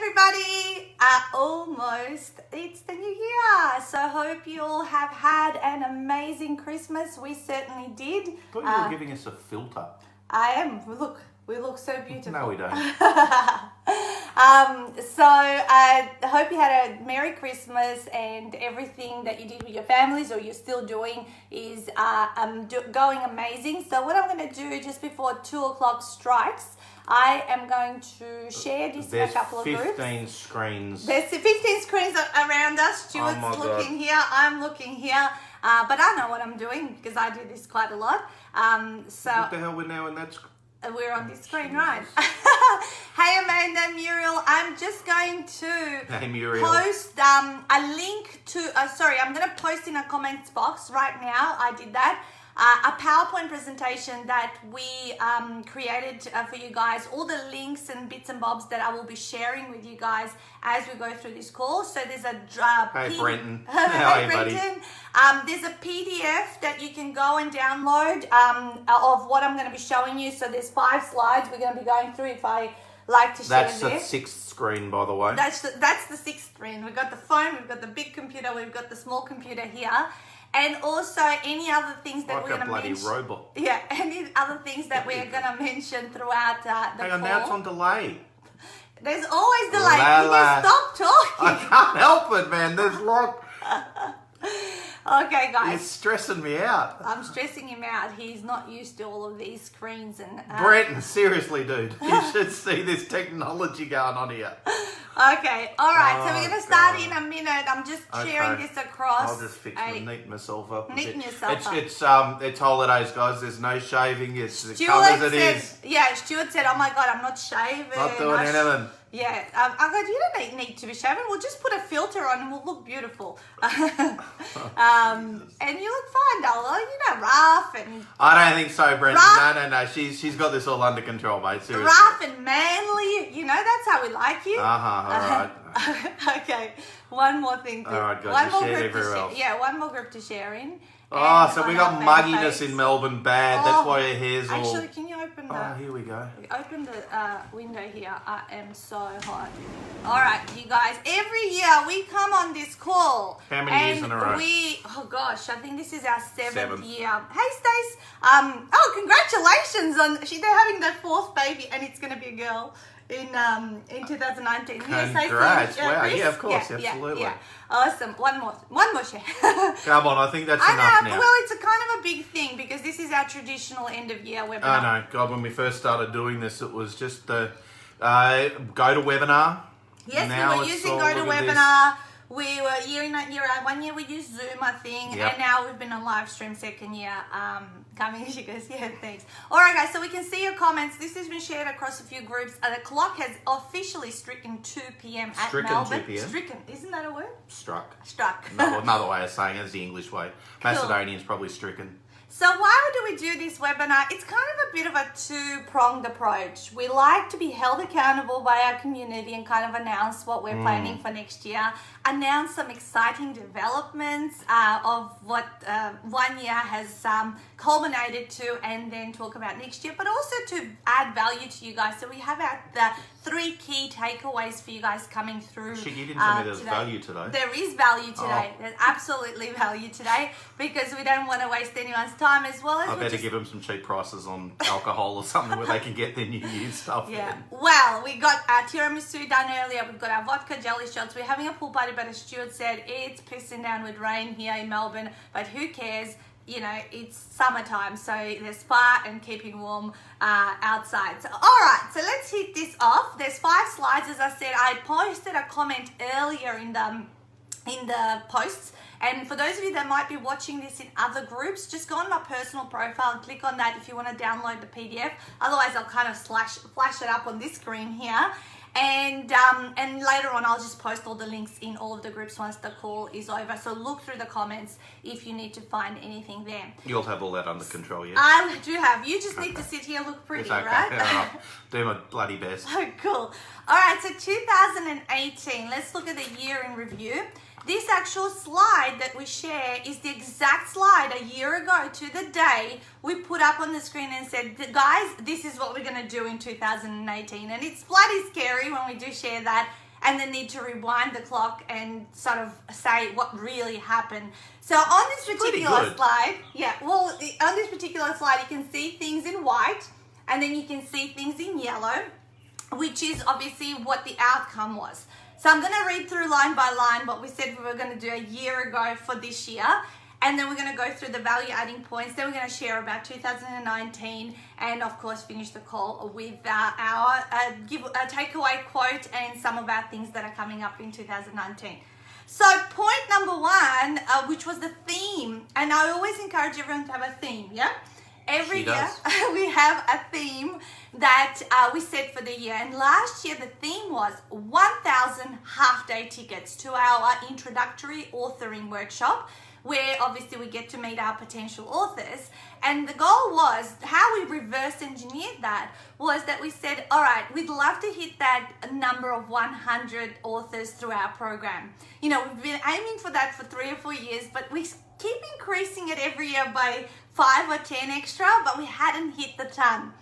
everybody. It's the new year. So I hope you all have had an amazing Christmas. We certainly did. I thought you were giving us a filter. I am. Look, we look so beautiful. No, we don't. So I hope you had a Merry Christmas and everything that you did with your families or you're still doing is going amazing. So what I'm going to do just before 2 o'clock strikes, I am going to share this in a couple of groups. There's 15 screens. There's 15 screens around us. Stuart's looking here. I'm looking here. But I know what I'm doing because I do this quite a lot. So What the hell, we're now in that screen? We're on this screen, right? Hey, Amanda, Muriel. I'm just going to post a link to... I'm going to post in a comments box right now. I did that. A PowerPoint presentation that we created for you guys, all the links and bits and bobs that I will be sharing with you guys as we go through this call. So there's a Hey Brenton. Hey Brenton. There's a PDF that you can go and download of what I'm going to be showing you. So there's 5 slides we're going to be going through if I like to share this. That's the 6th screen, by the way. That's the 6th screen. We've got the phone, we've got the big computer, we've got the small computer here. And also any other things that we're going to mention. Like a bloody robot. Yeah, any other things that we're going to mention throughout the Hang on, call. now it's on delay. There's always delay. Can you stop talking? I can't help it, man. There's like... Okay, guys. You're stressing me out. I'm stressing him out. He's not used to all of these screens. And Brenton, seriously, dude. You should see this technology going on here. Okay, all right. So we're going to start in a minute. I'm just sharing this across. I'll just neaten myself up. Neaten yourself up. It's holidays, guys. There's no shaving. It's come as it is. Yeah, Stuart said, oh my God, I'm not shaving. Not doing anything. Yeah, I go, you don't need to be shaven. We'll just put a filter on and we'll look beautiful. And you look fine, Darla. You know, rough and... I don't think so, Brenton. No. She's got this all under control, mate. Seriously. Rough and manly. You know, that's how we like you. All right. Okay, one more thing. All right, guys. One more group to share. Yeah, one more group to share in. So we got mugginess in Melbourne bad. That's why your hair's all... Actually, can you open the... Oh, here we go. Open the window here. I am so hot. All right, you guys. Every year we come on this call. How many years in a row? Oh gosh, I think this is our 7th year. Hey, Stace. Congratulations on... They're having their 4th baby and it's going to be a girl. In 2019. Congrats. Wow. Yeah, of course. Absolutely. Yeah. Awesome. One more share. Come on. I think that's enough now. Well, it's a kind of a big thing because this is our traditional end of year webinar. I know. God, when we first started doing this, it was just the GoToWebinar. Yes, we were using GoToWebinar. We were year in that year out. 1 year we used Zoom, I think, and now we've been on live stream 2nd year. Coming, she goes, yeah, thanks. All right, guys, so we can see your comments. This has been shared across a few groups. The clock has officially stricken 2 p.m. at Melbourne. 2 p.m. Stricken, isn't that a word? Struck. Another way of saying it is the English way. Macedonian's probably stricken. So why do we do this webinar? It's kind of a bit of a 2-pronged approach. We like to be held accountable by our community and kind of announce what we're planning for next year, announce some exciting developments of what 1 year has culminated to, and then talk about next year, but also to add value to you guys. So we have the 3 key takeaways for you guys coming through. You didn't tell me there's value today. There is value today. There's absolutely value today because we don't want to waste anyone's time, as well as... I better give them some cheap prices on alcohol or something where they can get their New Year's stuff. Yeah. Well, we got our tiramisu done earlier. We've got our vodka jelly shots. We're having a pool party, but as Stuart said, it's pissing down with rain here in Melbourne, but who cares? You know, it's summertime, so there's spa and keeping warm outside. So, all right, so let's hit this off. There's 5 slides. As I said, I posted a comment earlier in the posts. And for those of you that might be watching this in other groups, just go on my personal profile and click on that if you want to download the PDF. Otherwise, I'll kind of flash it up on this screen here. And later on, I'll just post all the links in all of the groups once the call is over. So look through the comments if you need to find anything there. You'll have all that under control, yeah? I do have. You just need to sit here and look pretty, right? Right. Do my bloody best. Oh, cool. All right, so 2018. Let's look at the year in review. This actual slide that we share is the exact slide a year ago to the day we put up on the screen and said, guys, this is what we're going to do in 2018. And it's bloody scary when we do share that. and then need to rewind the clock and sort of say what really happened. So on this particular slide, on this particular slide, you can see things in white, and then you can see things in yellow, which is obviously what the outcome was. So I'm going to read through line by line what we said we were going to do a year ago for this year. And then we're going to go through the value adding points. Then we're going to share about 2019 and of course finish the call with our takeaway quote and some of our things that are coming up in 2019. So point number one, which was the theme. And I always encourage everyone to have a theme, yeah? Every year we have a theme that we set for the year. And last year the theme was 1,000 half-day tickets to our introductory authoring workshop, where obviously we get to meet our potential authors. And the goal was, how we reverse engineered that was that we said, all right, we'd love to hit that number of 100 authors through our program. You know, we've been aiming for that for 3 or 4 years, but we keep increasing it every year by 5 or 10 extra, but we hadn't hit the ton.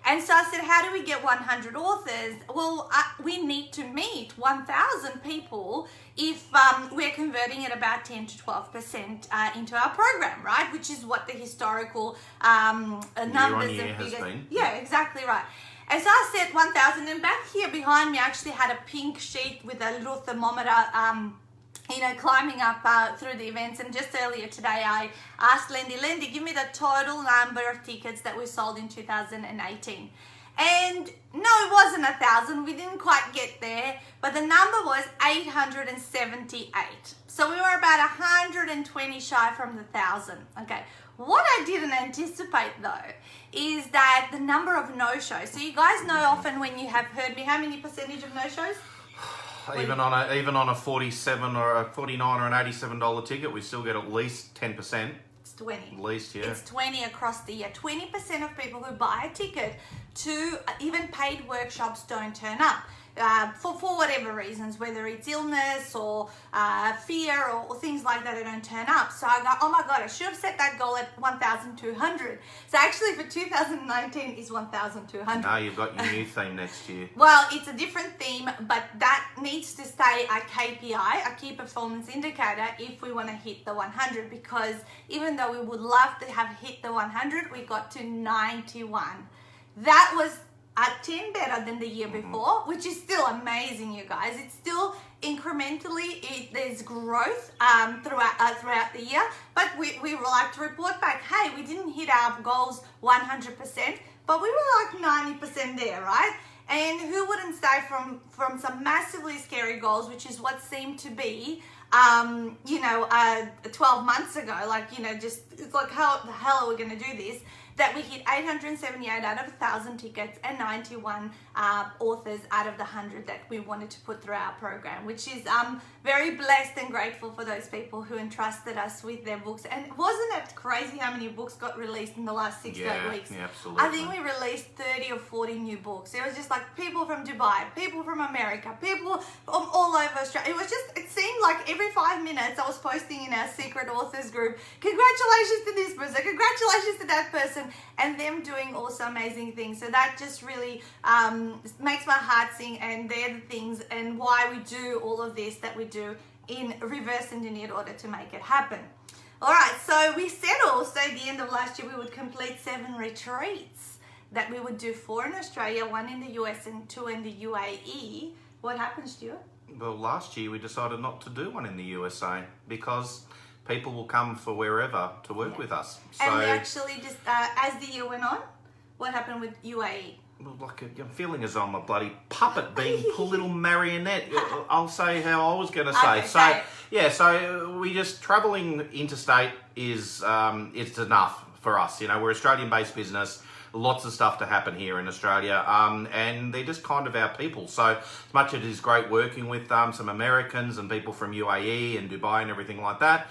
And so I said, how do we get 100 authors? Well, we need to meet 1,000 people if we're converting at about 10 to 12% into our program, right? Which is what the historical numbers and figures. Yeah, exactly right. And so I said 1,000, and back here behind me, I actually had a pink sheet with a little thermometer climbing up through the events. And just earlier today, I asked Lindy, give me the total number of tickets that we sold in 2018. And no, it wasn't 1,000. We didn't quite get there, but the number was 878. So we were about 120 shy from the 1,000. Okay. What I didn't anticipate though is that the number of no-shows. So you guys know often when you have heard me, how many percentage of no-shows? Even on a 47 or a 49 or an $87 ticket, we still get at least 10%. It's 20. At least, yeah. It's 20 across the year. 20% of people who buy a ticket to even paid workshops don't turn up. For whatever reasons, whether it's illness or fear or things like that, they don't turn up. So I go, oh my God, I should have set that goal at 1,200. So actually for 2019 is 1,200. No, you've got your new theme next year. Well, it's a different theme, but that needs to stay a KPI, a key performance indicator, if we want to hit the 100, because even though we would love to have hit the 100, we got to 91. That was 10 better than the year before, which is still amazing, you guys. It's still incrementally, there's growth throughout the year, but we like to report back, hey, we didn't hit our goals 100%, but we were like 90% there, right? And who wouldn't say from some massively scary goals, which is what seemed to be 12 months ago, just it's like, how the hell are we going to do this? That we hit 878 out of 1,000 tickets and 91 authors out of the 100 that we wanted to put through our program, which is very blessed and grateful for those people who entrusted us with their books. And wasn't it crazy how many books got released in the last 6 to 8 weeks? Yeah, absolutely. I think we released 30 or 40 new books. It was just like people from Dubai, people from America, people from all over Australia. It seemed like every 5 minutes I was posting in our secret authors group, congratulations to this person, congratulations to that person, and them doing also amazing things. So that just really makes my heart sing, and they're the things and why we do all of this that we do in reverse engineered order to make it happen. All right, so we said also at the end of last year we would complete 7 retreats that we would do 4 in Australia, 1 in the US and 2 in the UAE. What happened, Stuart? Well, last year we decided not to do one in the USA because people will come from wherever to work with us. So, and we actually just, as the year went on, what happened with UAE? Well, I'm feeling as though I'm a bloody puppet being pulled little marionette. I'll say how I was going to say. Okay, so we just, travelling interstate is it's enough for us. You know, we're Australian-based business. Lots of stuff to happen here in Australia, and they're just kind of our people. So as much as it is great working with some Americans and people from UAE and Dubai and everything like that,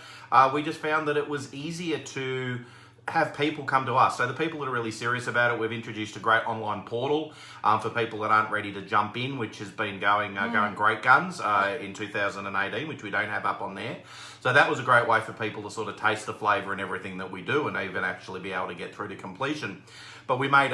we just found that it was easier to have people come to us. So the people that are really serious about it, we've introduced a great online portal for people that aren't ready to jump in, which has been going great guns in 2018, which we don't have up on there. So that was a great way for people to sort of taste the flavour and everything that we do, and even actually be able to get through to completion. But we made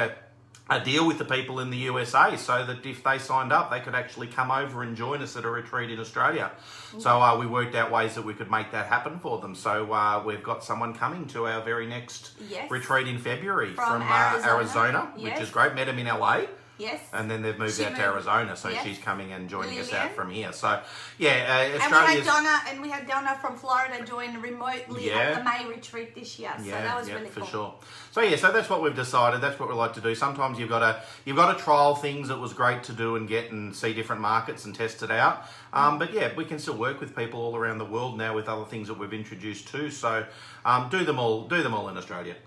a deal with the people in the USA so that if they signed up, they could actually come over and join us at a retreat in Australia. So we worked out ways that we could make that happen for them. So we've got someone coming to our very next retreat in February from Arizona, which is great. Met him in LA. Yes. And then they've moved out to Arizona, so she's coming and joining us out from here. So, yeah, Australia's... And we had Donna from Florida join remotely at the May retreat this year. So that was really cool. For sure. So, so that's what we've decided. That's what we like to do. Sometimes you've got to trial things that was great to do and get and see different markets and test it out. But, we can still work with people all around the world now with other things that we've introduced too. So, do them all in Australia.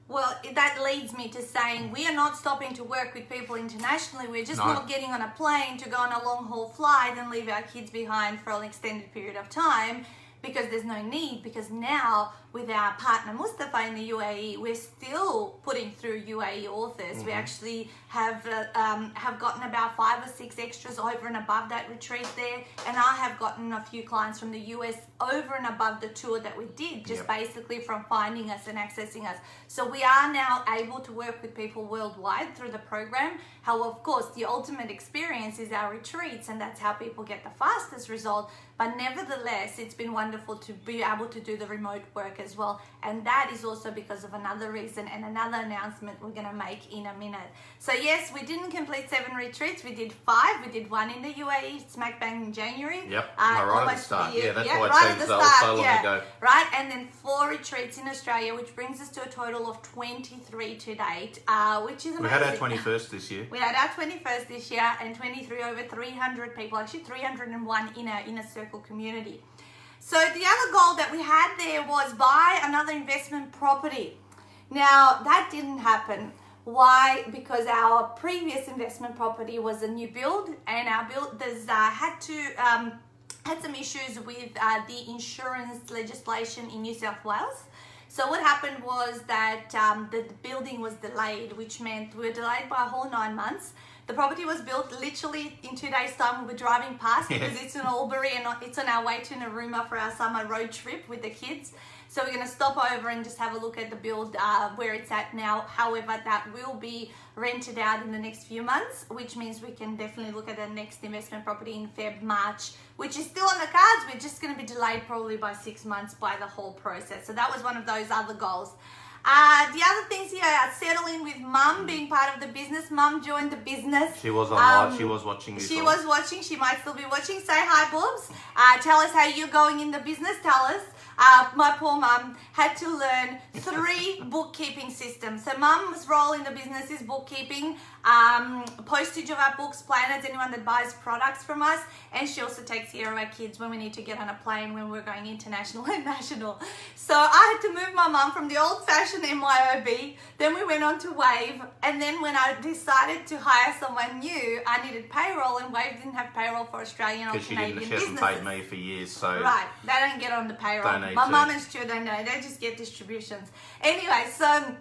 Well, that leads me to saying we are not stopping to work with people internationally. We're just not getting on a plane to go on a long-haul flight and leave our kids behind for an extended period of time, because there's no need. Because now, with our partner Mustafa in the UAE, we're still putting through UAE authors. We actually have gotten about 5 or 6 extras over and above that retreat there, and I have gotten a few clients from the US over and above the tour that we did, just basically from finding us and accessing us. So we are now able to work with people worldwide through the program. How, of course, the ultimate experience is our retreats, and that's how people get the fastest result. But nevertheless, it's been wonderful to be able to do the remote work as well. And that is also because of another reason and another announcement we're going to make in a minute. So yes, we didn't complete 7 retreats. We did 5. We did 1 in the UAE, smack bang in January. Yep, right at the start. Yeah, that's why it seems so long ago. Right, and then 4 retreats in Australia, which brings us to a total of 23 to date, which is amazing. We had our 21st this year. We had our 21st this year, and 23 over 300 people, actually 301 in our inner circle community. So the other goal that we had there was buy another investment property. Now, that didn't happen. Why? Because our previous investment property was a new build, and our builders had some issues with the insurance legislation in New South Wales. So what happened was that the building was delayed, which meant we were delayed by a whole 9 months. The property was built literally in 2 days' time. We were driving past because it's in Albury and it's on our way to Narooma for our summer road trip with the kids. So we're going to stop over and just have a look at the build where it's at now. However, that will be rented out in the next few months, which means we can definitely look at the next investment property in Feb, March, which is still on the cards. We're just going to be delayed probably by 6 months by the whole process. So that was one of those other goals. The other things here are settling with Mum, being part of the business. Mum joined the business. She was on live. She was watching this. She was watching. She might still be watching. Say hi, Boobs. Tell us how you're going in the business. Tell us. My poor mum had to learn 3 bookkeeping systems. So Mum's role in the business is bookkeeping, postage of our books, planners, anyone that buys products from us, and she also takes care of our kids when we need to get on a plane when we're going international and national. So I had to move my mum from the old-fashioned MYOB, then we went on to Wave, and then when I decided to hire someone new, I needed payroll, and Wave didn't have payroll for Australian or Canadian businesses. She hasn't paid me for years, so... Right, they don't get on the payroll. My mum and Stu don't know, they just get distributions. Anyway, so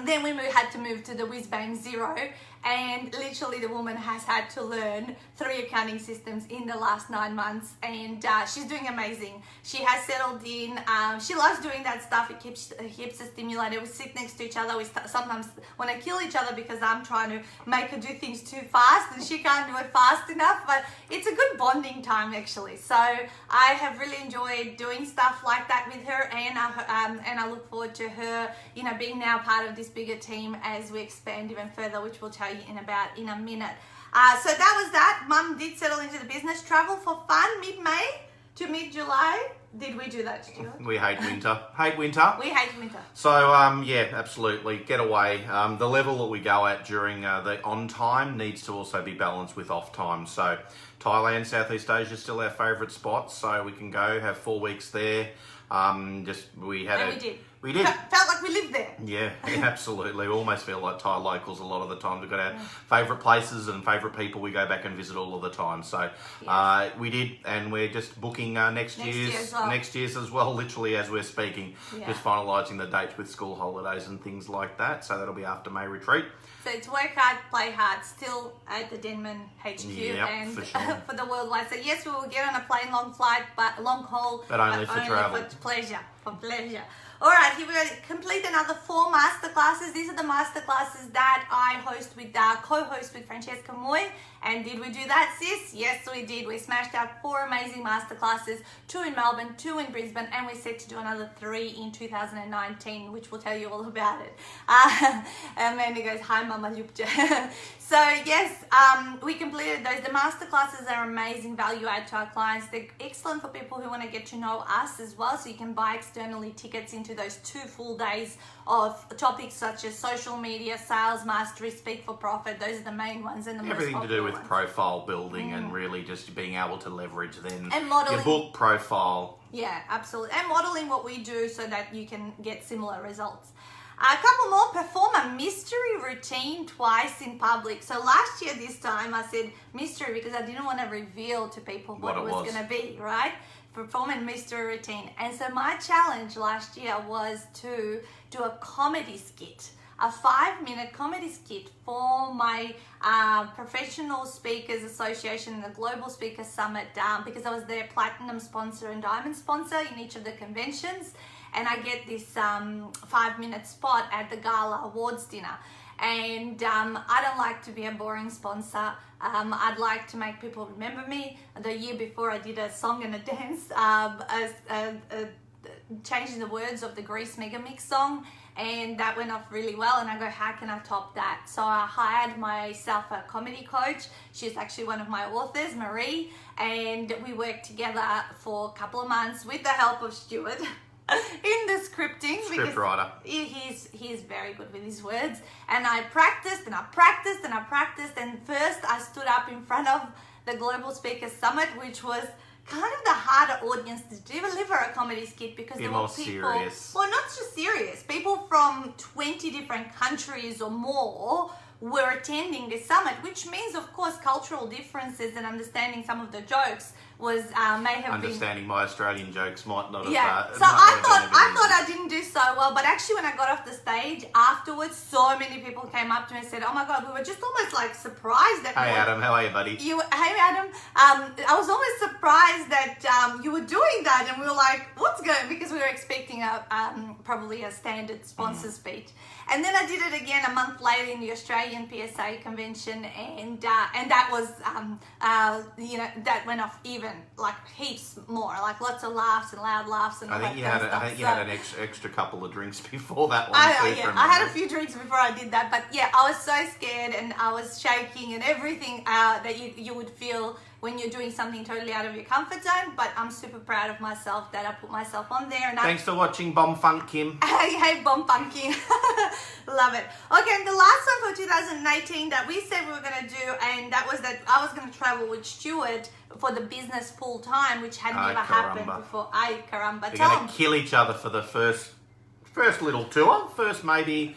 then we had to move to the Whiz Bang Zero, and literally the woman has had to learn 3 accounting systems in the last 9 months, and she's doing amazing. She has settled in. She loves doing that stuff. It keeps her stimulated. We sit next to each other. We sometimes want to kill each other because I'm trying to make her do things too fast and she can't do it fast enough, but it's a good bonding time actually. So I have really enjoyed doing stuff like that with her, and I look forward to her, being now part of this bigger team as we expand even further, which we'll tell you in a minute. So that was that. Mum did settle into the business. Travel for fun mid-May to mid-July. Did we do that, Stuart? We hate winter. We hate winter. So, yeah, absolutely. Get away. The level that we go at during the on time needs to also be balanced with off time. So, Thailand, Southeast Asia is still our favourite spot. So, we can go, have 4 weeks there. We did. Felt like we lived there. Yeah, absolutely. We almost feel like Thai locals a lot of the time. We've got our favourite places and favourite people we go back and visit all of the time. So we did, and we're just booking next year's as well, literally as we're speaking. Yeah. Just finalising the dates with school holidays and things like that. So that'll be after May retreat. So it's work hard, play hard, still at the Denman HQ and for, sure. for the worldwide. So yes, we will get on a plane long flight, but long haul, but only for travel. For pleasure. for pleasure. All right, here we go. Complete another 4 masterclasses. These are the masterclasses that I host with, co-host with Francesca Moy. And did we do that, sis? Yes, we did. We smashed out 4 amazing masterclasses, 2 in Melbourne, 2 in Brisbane, and we're set to do another 3 in 2019, which we'll tell you all about it. Amanda goes, hi, Mama Lupja. So yes, we completed those. The masterclasses are amazing value add to our clients. They're excellent for people who want to get to know us as well. So you can buy externally tickets into those 2 full days of topics such as social media, sales mastery, speak for profit. Those are the main ones and the everything most to do with ones. Profile building and really just being able to leverage then And modeling. your book profile. Yeah, absolutely. And modeling what we do so that you can get similar results. A couple more. Perform a mystery routine twice in public. So last year this time I said mystery because I didn't want to reveal to people what it was going to be, right? Perform a mystery routine. And so my challenge last year was to do a comedy skit, a 5-minute comedy skit for my Professional Speakers Association, the Global Speaker Summit, because I was their platinum sponsor and diamond sponsor in each of the conventions. And I get this 5-minute spot at the Gala Awards dinner. And I don't like to be a boring sponsor. I'd like to make people remember me. The year before I did a song and a dance, changing the words of the Grease Mega Mix song, and that went off really well. And I go, how can I top that? So I hired myself a comedy coach. She's actually one of my authors, Marie, and we worked together for a couple of months with the help of Stuart. In the scripting, Script writer. He's very good with his words, and I practiced and I practiced and I practiced, and first I stood up in front of the Global Speakers Summit, which was kind of the harder audience to deliver a comedy skit because there were people, serious. Well, not just serious, people from 20 different countries or more were attending this summit, which means, of course, cultural differences and understanding some of the jokes was may have understanding my Australian jokes might not have. So I thought I didn't do so well, but actually when I got off the stage afterwards, so many people came up to me and said, "Oh my God, we were just almost like surprised that." Hey Adam, how are you, buddy? Hey Adam, I was almost surprised that you were doing that, and we were like, "What's going?" Because we were expecting probably a standard sponsor speech, and then I did it again a month later in the Australian PSA convention, and that was that went off even like heaps more, like lots of laughs and loud laughs and all that kind of stuff. I think you had an extra couple of drinks before that one. I had a few drinks before I did that, but yeah, I was so scared and I was shaking and everything that you would feel when you're doing something totally out of your comfort zone. But I'm super proud of myself that I put myself on there. And thanks for watching, Bomb Funk Kim. Hey, Bomb Funky. Love it. Okay, and the last one for 2018 that we said we were going to do, and that was that I was going to travel with Stuart for the business full time, which had never happened before. Ay, caramba. We're going to kill each other for the first little tour. First, maybe,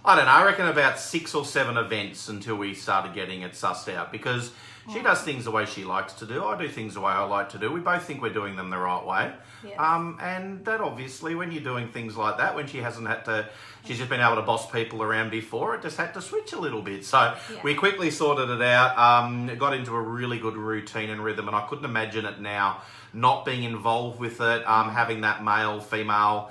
I don't know, I reckon about 6 or 7 events until we started getting it sussed out, because she does things the way she likes to do. I do things the way I like to do. We both think we're doing them the right way. Yes. And that obviously, when you're doing things like that, when she hasn't had to, she's just been able to boss people around before, it just had to switch a little bit. So we quickly sorted it out, got into a really good routine and rhythm, and I couldn't imagine it now not being involved with it, having that male, female,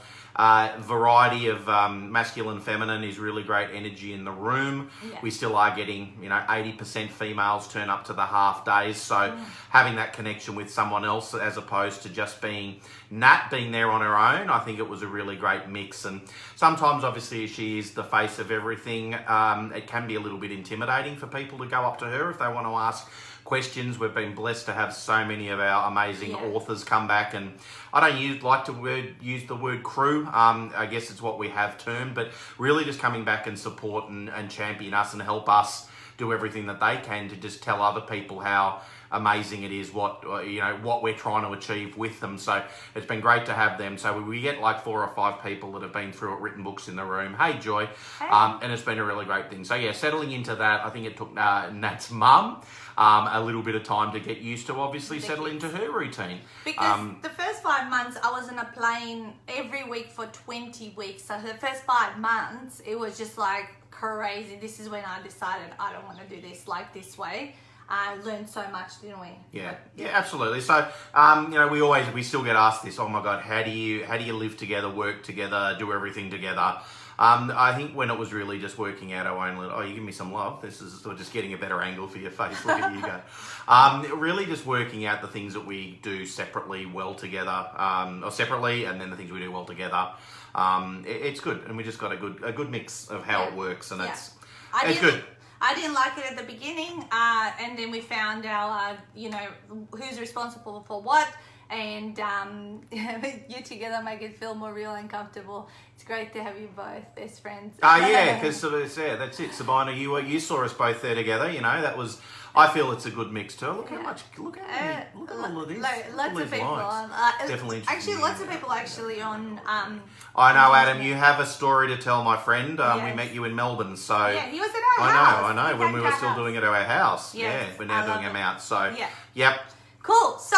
variety of masculine, feminine is really great energy in the room. Yeah. We still are getting 80% females turn up to the half days, so having that connection with someone else as opposed to just being Nat being there on her own, I think it was a really great mix. And sometimes obviously she is the face of everything. It can be a little bit intimidating for people to go up to her if they want to ask questions. We've been blessed to have so many of our amazing authors come back, and I don't like to use the word crew. I guess it's what we have termed, but really just coming back and support and champion us and help us do everything that they can to just tell other people how amazing it is, what we're trying to achieve with them. So it's been great to have them. So we get like 4 or 5 people that have been through it, written books in the room. Hey Joy. Hey. And it's been a really great thing. So yeah, settling into that, I think it took Nat's mum a little bit of time to get used to, obviously settle into her routine. Because the first 5 months I was on a plane every week for 20 weeks. So the first 5 months it was just like crazy. This is when I decided I don't want to do this like this way. learned so much, didn't we? Yeah, absolutely. So, we still get asked this. Oh my God, how do you live together, work together, do everything together? I think when it was really just working out our own, you give me some love. This is just getting a better angle for your face. Look at you go. Really just working out the things that we do separately well together, or separately, and then the things we do well together. It's good, and we just got a good mix of how it works, and it's good. I didn't like it at the beginning, and then we found our, who's responsible for what, and you together make it feel more real and comfortable. It's great to have you both best friends. Because that's it, Sabina. You saw us both there together. That was. I feel it's a good mix too. Look at all of this. Lots of people. Definitely. Actually, lots of people on. I know, Adam. You have a story to tell, my friend. We met you in Melbourne, so yeah, he was at our house. I know. When we were still doing it at our house. Yes, we're now doing them out. So yep. Cool. So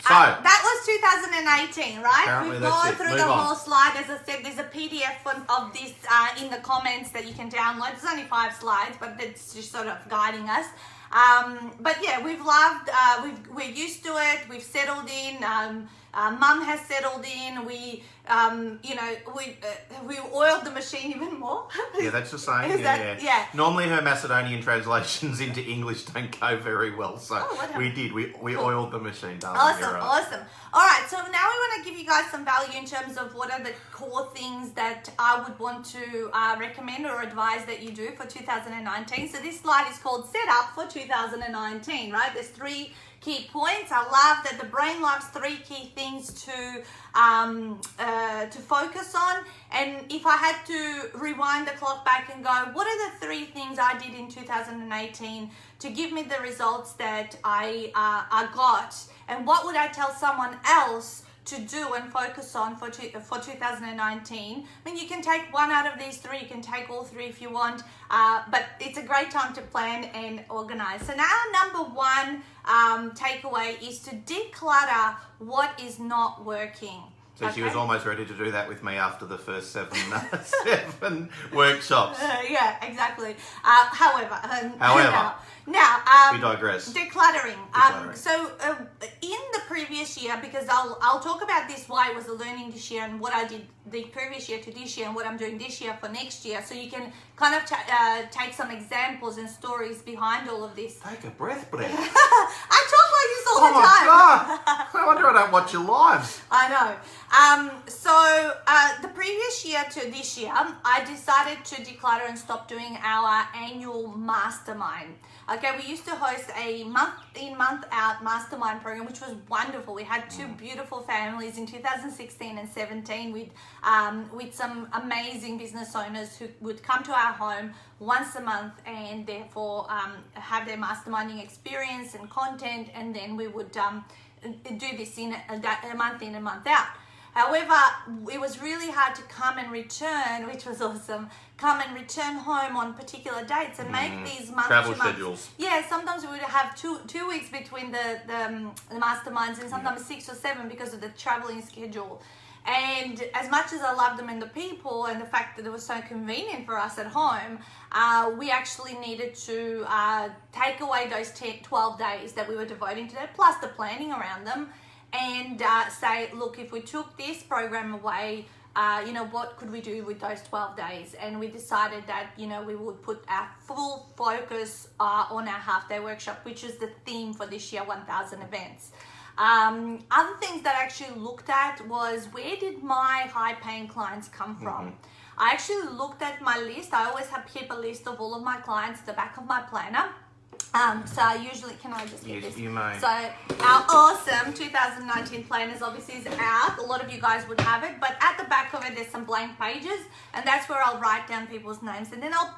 that was 2018, right? Apparently We've that's gone it. through Move the on. whole slide. As I said, there's a PDF of this in the comments that you can download. There's only 5 slides, but it's just sort of guiding us. But yeah, we've loved. We're used to it. We've settled in. Mum has settled in. We oiled the machine even more. Yeah, that's the same. Yeah. Normally her Macedonian translations into English don't go very well, so we did. We oiled the machine, darling. Awesome. All right, so now we want to give you guys some value in terms of what are the core things that I would want to recommend or advise that you do for 2019. So this slide is called Set Up for 2019, right? There's 3 key points. I love that the brain loves 3 key things to focus on. And if I had to rewind the clock back and go, what are the 3 things I did in 2018 to give me the results that I got? And what would I tell someone else to do and focus on for 2019? I mean, you can take 1 out of these 3, you can take all 3 if you want, but it's a great time to plan and organize. So now number 1 takeaway is to declutter what is not working. So she was almost ready to do that with me after the first 7 workshops. Yeah, exactly. However, now we digress. Decluttering. In the previous year, because I'll talk about this, why it was a learning this year and what I did the previous year to this year and what I'm doing this year for next year, so you can kind of take some examples and stories behind all of this. Take a breath, Brett. I talk like this all the time. Oh my God. No wonder I don't watch your lives. I know. The previous year to this year, I decided to declutter and stop doing our annual mastermind. Okay, we used to host a month in, month out mastermind program, which was wonderful. We had 2 beautiful families in 2016 and 17 with some amazing business owners who would come to our home once a month and therefore have their masterminding experience and content, and then we would do this in a month in and month out. However, it was really hard to come and return, which was awesome, come and return home on particular dates and make these travel schedules. Yeah, sometimes we would have two weeks between the masterminds, and sometimes 6 or 7 because of the traveling schedule. And as much as I loved them and the people and the fact that it was so convenient for us at home, we actually needed to take away those 12 days that we were devoting to that, plus the planning around them, and say, look, if we took this program away, what could we do with those 12 days? And we decided that, we would put our full focus on our half-day workshop, which is the theme for this year, 1,000 events. Other things that I actually looked at was, where did my high-paying clients come from? I actually looked at my list. I always keep a list of all of my clients at the back of my planner. So I usually, can I just get this? Yes, you may. So our awesome 2019 planners obviously is out. A lot of you guys would have it, but at the back of it, there's some blank pages, and that's where I'll write down people's names, and then I'll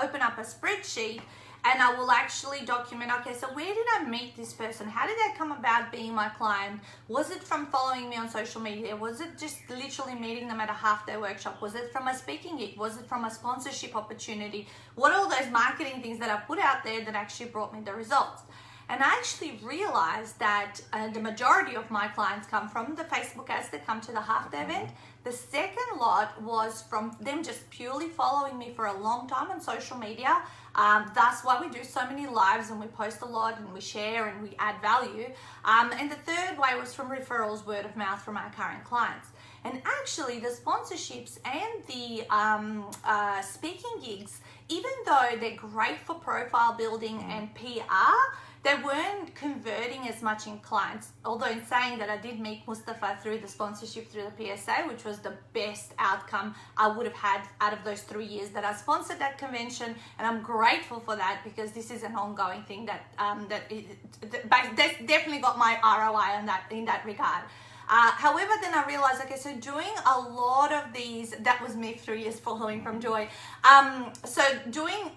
open up a spreadsheet, and I will actually document, okay, so where did I meet this person? How did they come about being my client? Was it from following me on social media? Was it just literally meeting them at a half-day workshop? Was it from a speaking gig? Was it from a sponsorship opportunity? What are all those marketing things that I put out there that actually brought me the results? And I actually realized that the majority of my clients come from the Facebook ads that come to the half day event. The second lot was from them just purely following me for a long time on social media. That's why we do so many lives and we post a lot and we share and we add value. And the third way was from referrals, word of mouth from our current clients. And actually the sponsorships and the speaking gigs, even though they're great for profile building and PR, they weren't converting as much in clients. Although in saying that, I did meet Mustafa through the sponsorship through the PSA, which was the best outcome I would have had out of those 3 years that I sponsored that convention. And I'm grateful for that, because this is an ongoing thing that that's definitely got my ROI on that in that regard. However, then I realized, okay, so doing a lot of these, that was me 3 years following from Joy. So doing,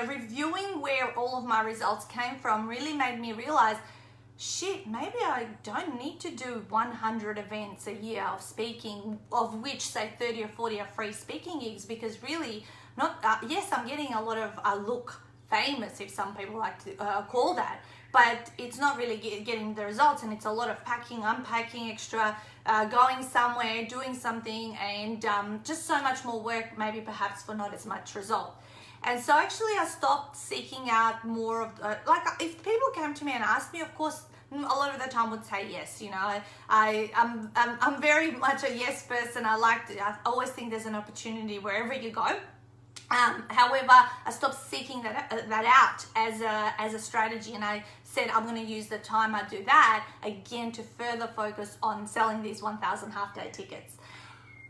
reviewing where all of my results came from really made me realize, shit, maybe I don't need to do 100 events a year of speaking, of which say 30 or 40 are free speaking gigs, because really, yes, I'm getting a lot of look famous, if some people like to call that, but it's not really getting the results, and it's a lot of packing, unpacking extra, going somewhere, doing something, and just so much more work, maybe perhaps for not as much result. And so actually I stopped seeking out more of, like if people came to me and asked me, of course, a lot of the time would say yes. I'm very much a yes person. I always think there's an opportunity wherever you go. However, I stopped seeking that out as a strategy, and I said I'm going to use the time I do that again to further focus on selling these 1,000 half-day tickets.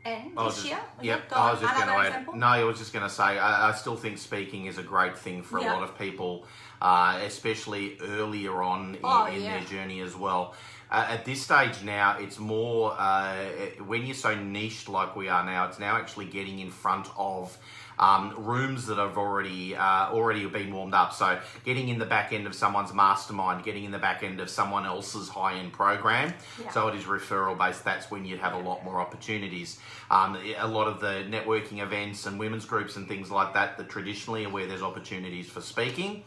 And this year, I was just going to add. No, I was just going to say I still think speaking is a great thing for a lot of people, especially earlier on in their journey as well. At this stage now, it's more when you're so niched like we are now. It's now actually getting in front of rooms that have already been warmed up. So getting in the back end of someone's mastermind, getting in the back end of someone else's high-end program. Yeah. So it is referral based. That's when you'd have a lot more opportunities. A lot of the networking events and women's groups and things like that traditionally are where there's opportunities for speaking.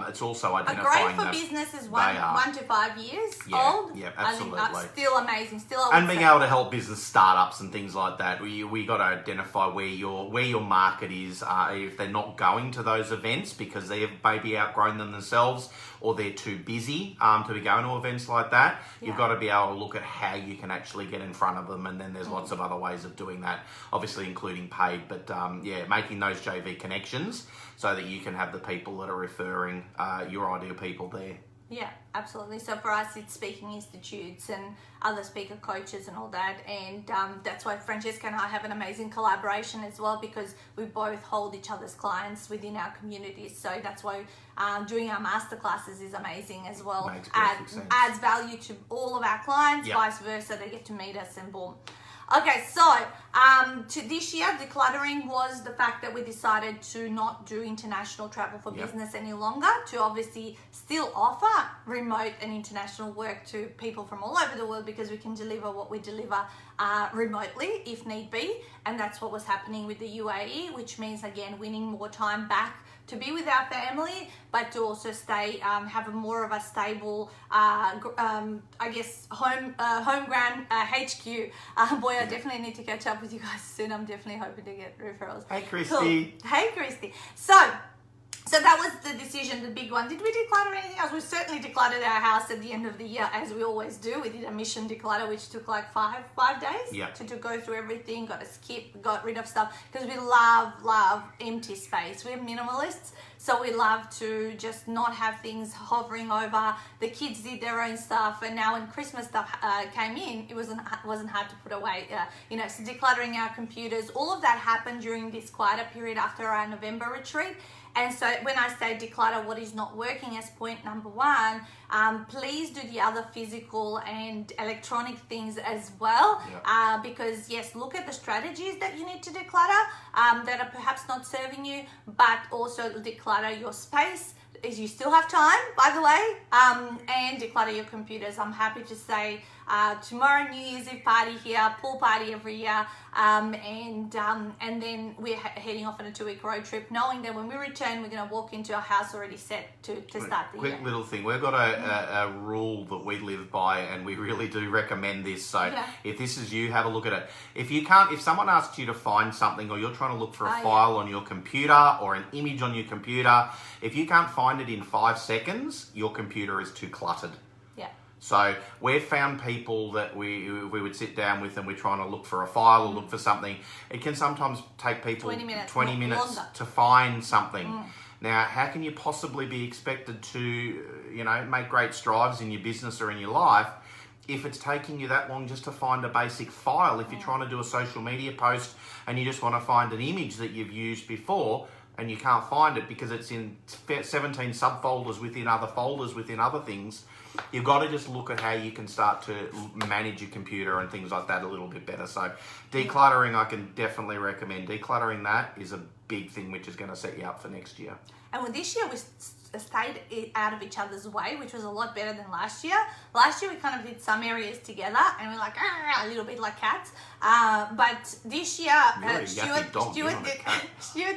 It's also identifying great for businesses 1 to 5 years old. Yeah, absolutely. I think that's still amazing. And being able to help business startups and things like that. We got to identify where your market is. If they're not going to those events because they have maybe outgrown them themselves, or they're too busy to be going to events like that, you've got to be able to look at how you can actually get in front of them. And then there's lots of other ways of doing that, obviously including paid, but making those JV connections so that you can have the people that are referring your ideal people there. Yeah, absolutely. So for us, it's speaking institutes and other speaker coaches and all that. And that's why Francesca and I have an amazing collaboration as well, because we both hold each other's clients within our communities. So that's why doing our masterclasses is amazing as well. Adds value to all of our clients, vice versa. They get to meet us and boom. Okay, so to this year, decluttering was the fact that we decided to not do international travel for business any longer, to obviously still offer remote and international work to people from all over the world, because we can deliver what we deliver remotely if need be. And that's what was happening with the UAE, which means, again, winning more time back to be with our family, but to also stay, have a more of a stable, home ground HQ. Boy, I definitely need to catch up with you guys soon. I'm definitely hoping to get referrals. Hey, Christy. Cool. Hey, Christy. So that was the decision, the big one. Did we declutter anything else? We certainly decluttered our house at the end of the year, as we always do. We did a mission declutter, which took like five days to go through everything, got rid of stuff, because we love empty space. We're minimalists, so we love to just not have things hovering over. The kids did their own stuff, and now when Christmas stuff came in, it wasn't hard to put away. So decluttering our computers, all of that happened during this quieter period after our November retreat. And so when I say declutter what is not working as point number one, please do the other physical and electronic things as well. Because yes, look at the strategies that you need to declutter that are perhaps not serving you, but also declutter your space. is you still have time, by the way, and declutter your computers. I'm happy to say tomorrow New Year's Eve party here, pool party every year, and then we're heading off on a 2-week road trip, knowing that when we return, we're going to walk into our house already set to start the year. Quick little thing, we've got a rule that we live by, and we really do recommend this. So if this is you, have a look at it. If someone asks you to find something, or you're trying to look for a file on your computer or an image on your computer, if you can't find it in 5 seconds, your computer is too cluttered. So we've found people that we would sit down with, and we're trying to look for a file or look for something. It can sometimes take people 20 minutes to find something. Now, how can you possibly be expected to, make great strides in your business or in your life if it's taking you that long just to find a basic file? If you're trying to do a social media post and you just want to find an image that you've used before, and you can't find it because it's in 17 subfolders within other folders within other things, you've got to just look at how you can start to manage your computer and things like that a little bit better. So decluttering, I can definitely recommend. Decluttering, that is a big thing which is going to set you up for next year. And with this year, we stayed out of each other's way, which was a lot better than last year. Last year, we kind of did some areas together, and we're like, a little bit like cats. But this year, Stuart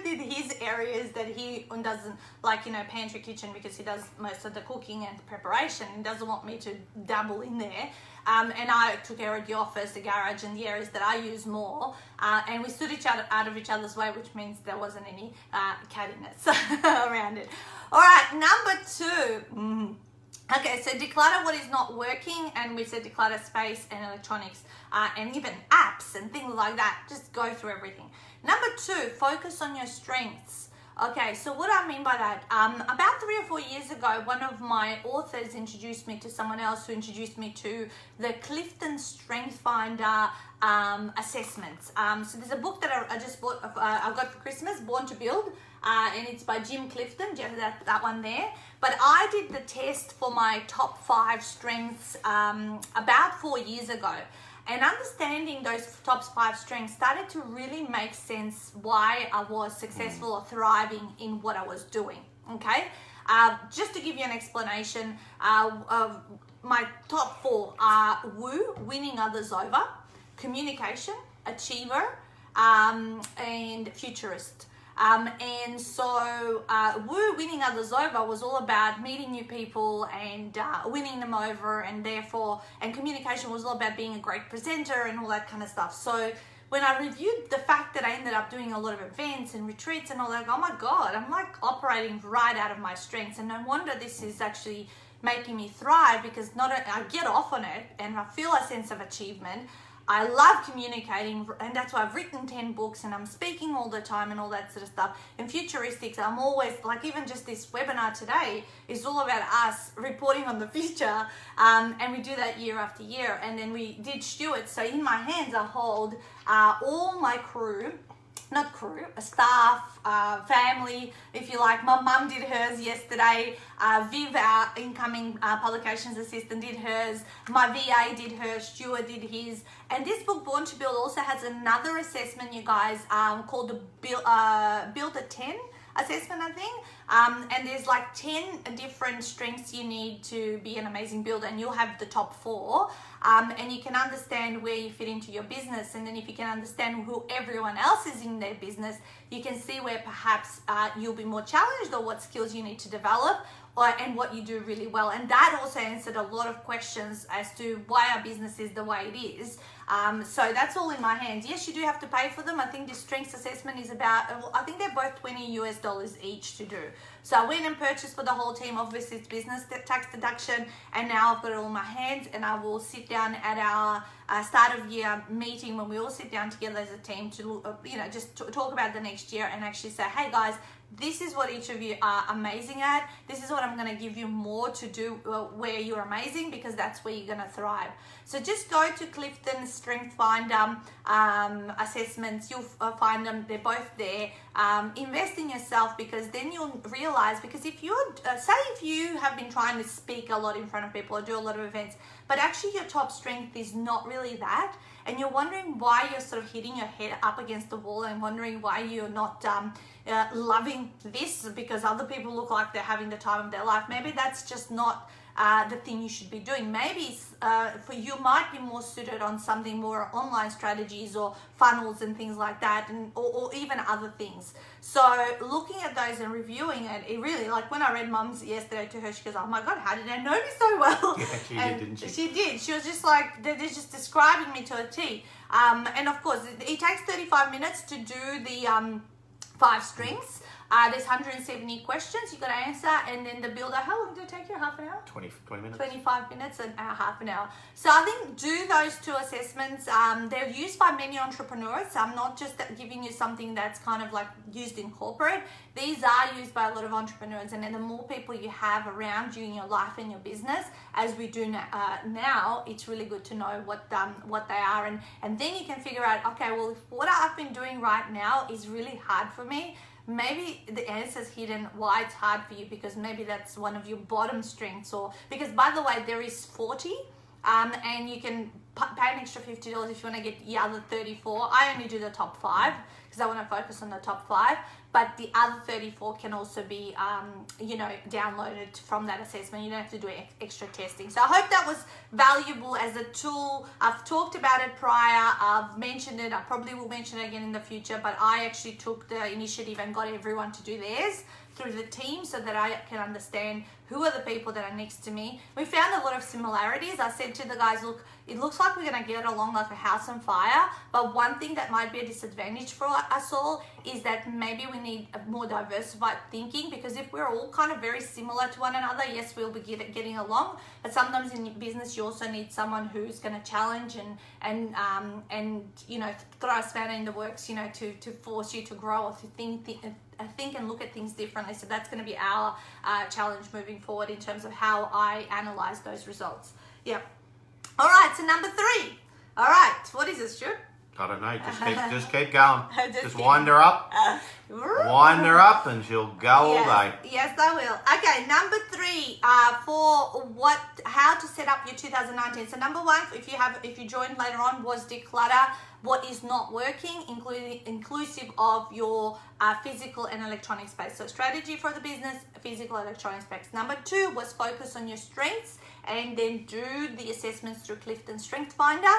did his areas that he doesn't like, pantry, kitchen, because he does most of the cooking and preparation and doesn't want me to dabble in there. And I took care of the office, the garage, and the areas that I use more. And we stood each other out of each other's way, which means there wasn't any cattiness around it. All right, number 2. Okay, so declutter what is not working, and we said declutter space and electronics, and even apps and things like that. Just go through everything. Number 2, focus on your strengths. Okay, so what I mean by that, about 3 or 4 years ago, one of my authors introduced me to someone else who introduced me to the Clifton Strength Finder assessments. So there's a book that I just bought, I got for Christmas, Born to Build, and it's by Jim Clifton. Do you have that one there? But I did the test for my top 5 strengths about 4 years ago. And understanding those top 5 strengths started to really make sense why I was successful or thriving in what I was doing, okay? Just to give you an explanation, my top 4 are woo, winning others over, communication, achiever, and futurist. And so woo, winning others over, was all about meeting new people and winning them over, and communication was all about being a great presenter and all that kind of stuff. So when I reviewed the fact that I ended up doing a lot of events and retreats and all that, oh my God, I'm like operating right out of my strengths, and no wonder this is actually making me thrive, because I get off on it and I feel a sense of achievement. I love communicating, and that's why I've written 10 books and I'm speaking all the time and all that sort of stuff. In futuristics, I'm always, like even just this webinar today is all about us reporting on the future, and we do that year after year. And then we did Stuart, so in my hands I hold all my staff, family, if you like. My mum did hers yesterday. Viv, our incoming publications assistant, did hers. My VA did hers. Stuart did his. And this book, Born to Build, also has another assessment, you guys, called the Build a 10 assessment, I think. And there's like 10 different strengths you need to be an amazing builder, and you'll have the top 4. And you can understand where you fit into your business. And then if you can understand who everyone else is in their business, you can see where perhaps you'll be more challenged, or what skills you need to develop, and what you do really well. And that also answered a lot of questions as to why our business is the way it is. So that's all in my hands. Yes, you do have to pay for them. I think the strengths assessment is about, I think they're both $20 each to do. So I went and purchased for the whole team. Obviously it's business tax deduction, and now I've got it all in my hands, and I will sit down at our start of year meeting, when we all sit down together as a team to just talk about the next year, and actually say, hey guys, this is what each of you are amazing at. This is what I'm going to give you more to do where you're amazing, because that's where you're going to thrive. So just go to Clifton Strength Finder assessments. You'll find them. They're both there. invest in yourself, because then you'll realize, because if you're, say if you have been trying to speak a lot in front of people or do a lot of events, but actually your top strength is not really that, and you're wondering why you're sort of hitting your head up against the wall and wondering why you're not loving this because other people look like they're having the time of their life, maybe that's just not the thing you should be doing. Maybe for you might be more suited on something more online strategies or funnels and things like that, and or even other things. So looking at those and reviewing it, it really, like when I read Mum's yesterday to her, she goes, oh my God, how did I know me so well? Yeah, she did, didn't she? She did. She was just like, they're just describing me to a T. And of course, it takes 35 minutes to do the 5 strings. There's 170 questions you got to answer, and then the builder, how long did it take you? Half an hour? 20 minutes. 25 minutes and half an hour. So I think do those 2 assessments. They're used by many entrepreneurs. I'm not just giving you something that's kind of like used in corporate. These are used by a lot of entrepreneurs, and then the more people you have around you in your life and your business, as we do now, it's really good to know what they are, and then you can figure out, okay, well, if what I've been doing right now is really hard for me, maybe the answer is hidden why it's hard for you, because maybe that's one of your bottom strengths, or because, by the way, there is 40 and you can pay an extra $50 if you want to get the other 34. I only do the top 5 because I want to focus on the top 5, but the other 34 can also be downloaded from that assessment. You don't have to do extra testing. So I hope that was valuable as a tool. I've talked about it prior, I've mentioned it, I probably will mention it again in the future, but I actually took the initiative and got everyone to do theirs through the team so that I can understand who are the people that are next to me. We found a lot of similarities. I said to the guys, look, it looks like we're going to get along like a house on fire, but one thing that might be a disadvantage for us all is that maybe we need a more diversified thinking, because if we're all kind of very similar to one another, yes, we'll be getting along, but sometimes in business you also need someone who's going to challenge and throw a spanner in the works, to force you to grow or to think and look at things differently. So that's going to be our challenge moving forward in terms of how I analyze those results. Yep. All right, so number 3. All right, what is this, Stuart? I don't know. Just keep going. Just wind her up. Wind her up, and she'll go all day. Yes, I will. Okay, number 3 for how to set up your 2019. So number 1, if you joined later on, was declutter what is not working, inclusive of your physical and electronic space. So strategy for the business, physical, electronic space. Number 2 was focus on your strengths and then do the assessments through Clifton Strength Finder.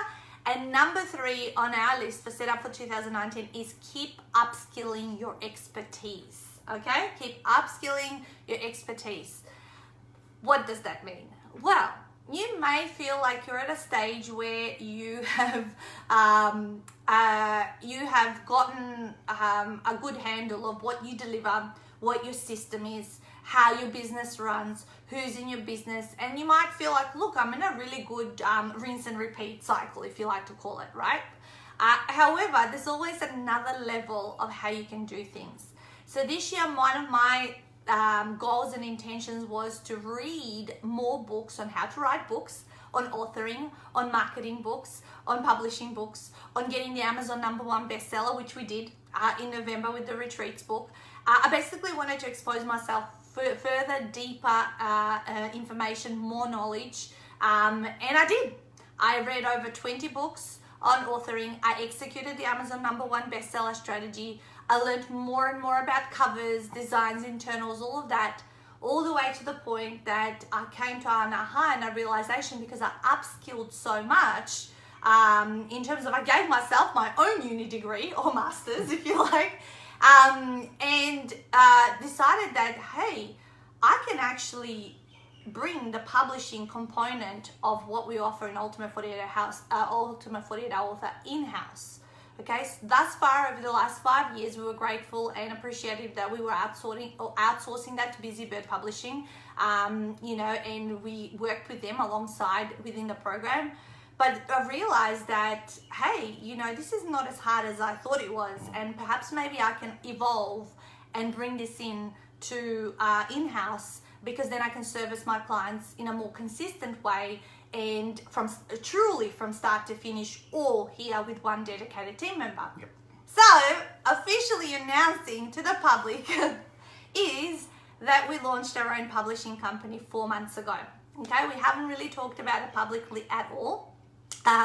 And number 3 on our list for setup for 2019 is keep upskilling your expertise. Okay, keep upskilling your expertise. What does that mean? Well, you may feel like you're at a stage where you have gotten a good handle of what you deliver, what your system is, how your business runs, who's in your business, and you might feel like, look, I'm in a really good rinse and repeat cycle, if you like to call it, right? However, there's always another level of how you can do things. So this year, one of my goals and intentions was to read more books on how to write books, on authoring, on marketing books, on publishing books, on getting the Amazon #1 bestseller, which we did in November with the Retreats book. I basically wanted to expose myself further, deeper information, more knowledge, and I did. I read over 20 books on authoring. I executed the Amazon #1 bestseller strategy. I learned more and more about covers, designs, internals, all of that, all the way to the point that I came to an aha and a realization, because I upskilled so much in terms of, I gave myself my own uni degree or master's, if you like, and decided that, hey, I can actually bring the publishing component of what we offer in Ultimate 48 Hour Author in-house. Okay, so thus far over the last 5 years, we were grateful and appreciative that we were outsourcing that to Busy Bird Publishing, and we worked with them alongside within the program. But I realized that, hey, this is not as hard as I thought it was, and perhaps maybe I can evolve and bring this in to in-house, because then I can service my clients in a more consistent way and truly from start to finish, all here with one dedicated team member. Yep. So officially announcing to the public is that we launched our own publishing company 4 months ago. Okay, we haven't really talked about it publicly at all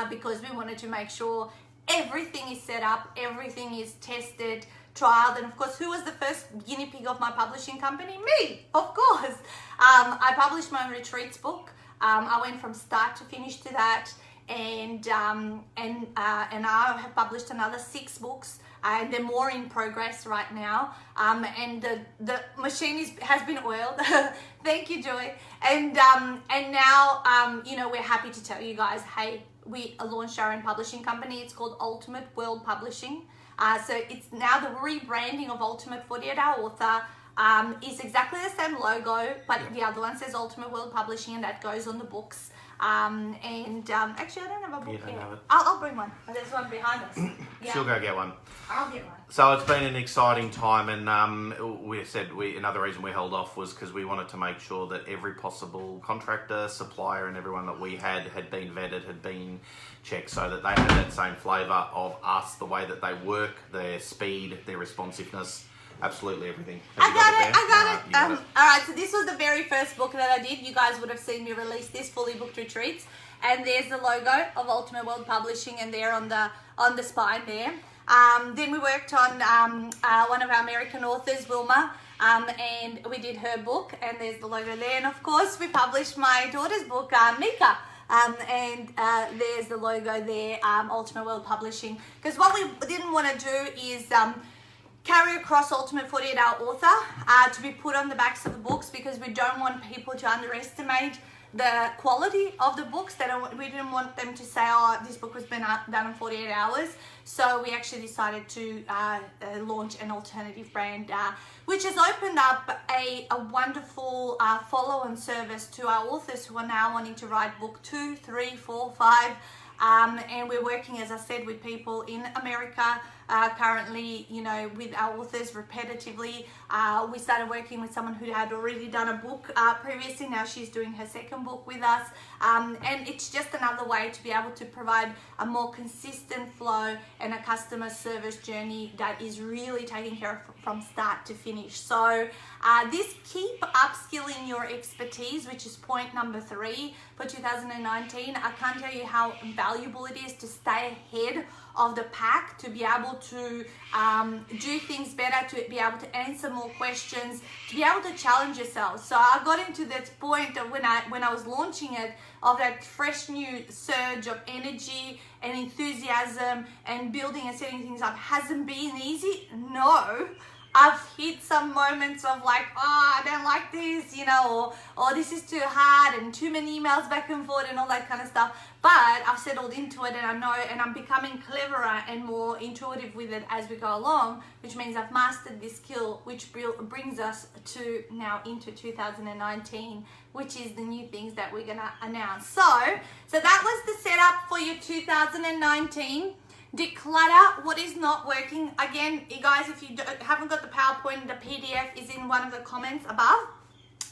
because we wanted to make sure everything is set up, everything is tested, trialed, and of course, who was the first guinea pig of my publishing company? Me, of course. I published my own retreats book. I went from start to finish to that, and I have published another 6 books. And they're more in progress right now. And the machine has been oiled. Thank you, Joy. And now, you know, we're happy to tell you guys, hey, we launched our own publishing company. It's called Ultimate World Publishing. So it's now the rebranding of Ultimate 48-Hour Author. Is exactly the same logo, but the other one says Ultimate World Publishing, and that goes on the books. Actually, I don't have a book here. I'll bring one. There's one behind us. Yeah. She'll go get one. I'll get one. So it's been an exciting time, and another reason we held off was because we wanted to make sure that every possible contractor, supplier, and everyone that we had been vetted, had been checked, so that they had that same flavour of us, the way that they work, their speed, their responsiveness. Absolutely everything. I got it. All right, so this was the very first book that I did. You guys would have seen me release this, Fully Booked Retreats. And there's the logo of Ultimate World Publishing, and there on the spine there. Then we worked on one of our American authors, Wilma, and we did her book, and there's the logo there. And of course, we published my daughter's book, Mika. And there's the logo there, Ultimate World Publishing. Because what we didn't want to do is carry across Ultimate 48-Hour Author to be put on the backs of the books, because we don't want people to underestimate the quality of the books. We didn't want them to say, oh, this book was done in 48 hours. So we actually decided to launch an alternative brand, which has opened up a wonderful follow-on service to our authors who are now wanting to write book 2, 3, 4, 5. And we're working, as I said, with people in America currently, you know, with our authors repetitively. We started working with someone who had already done a book previously. Now she's doing her second book with us. And it's just another way to be able to provide a more consistent flow and a customer service journey that is really taken care of from start to finish. So this keep upskilling your expertise, which is point number 3 for 2019. I can't tell you how valuable it is to stay ahead of the pack, to be able to do things better, to be able to answer more questions, to be able to challenge yourself. So I got into that point of when I was launching it, of that fresh new surge of energy and enthusiasm, and building and setting things up hasn't been easy. No. I've hit some moments of like, oh, I don't like this, you know, or this is too hard, and too many emails back and forth and all that kind of stuff. But I've settled into it, and I know, and I'm becoming cleverer and more intuitive with it as we go along, which means I've mastered this skill, which brings us to now into 2019, which is the new things that we're going to announce. So that was the setup for your 2019. Declutter what is not working. Again, you guys, if you haven't got the PowerPoint, the PDF is in one of the comments above.